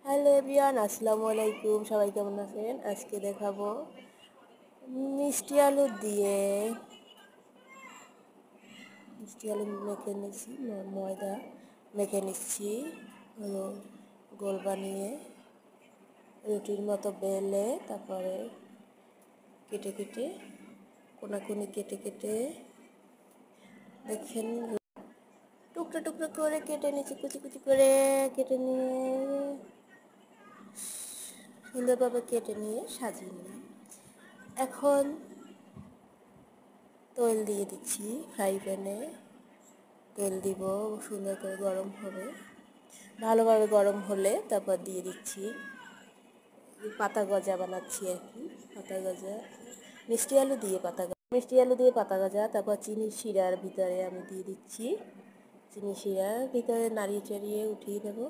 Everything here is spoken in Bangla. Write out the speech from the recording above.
হ্যালো এভরিওয়ান, আসসালামু আলাইকুম। সবাই কেমন আছেন? আজকে দেখাবো মিষ্টি আলু দিয়ে মিষ্টি আলু মেখে নিচ্ছি, ময়দা মেখে নিচ্ছি। হলো গোল বানিয়ে রুটির মতো বেলে তারপরে কেটে কেটে কোনাকুনি কেটে কেটে দেখেন টুকরো টুকরো করে কেটে নিচ্ছি, কুচি কুচি করে কেটে নিয়ে সুন্দরভাবে কেটে নিয়ে সাজিয়ে নিলাম। এখন তেল দিয়ে দিচ্ছি, ফ্রাই প্যানে তেল দিব, সুন্দর করে গরম হবে। ভালোভাবে গরম হলে তারপর দিয়ে দিচ্ছি পাতা গজা বানাচ্ছি আর কি। পাতা গজা মিষ্টি আলু দিয়ে পাতা গজা, তারপর চিনি শিরার ভিতরে আমি দিয়ে দিচ্ছি। চিনি শিরার ভিতরে নাড়িয়ে চাড়িয়ে উঠিয়ে দেবো।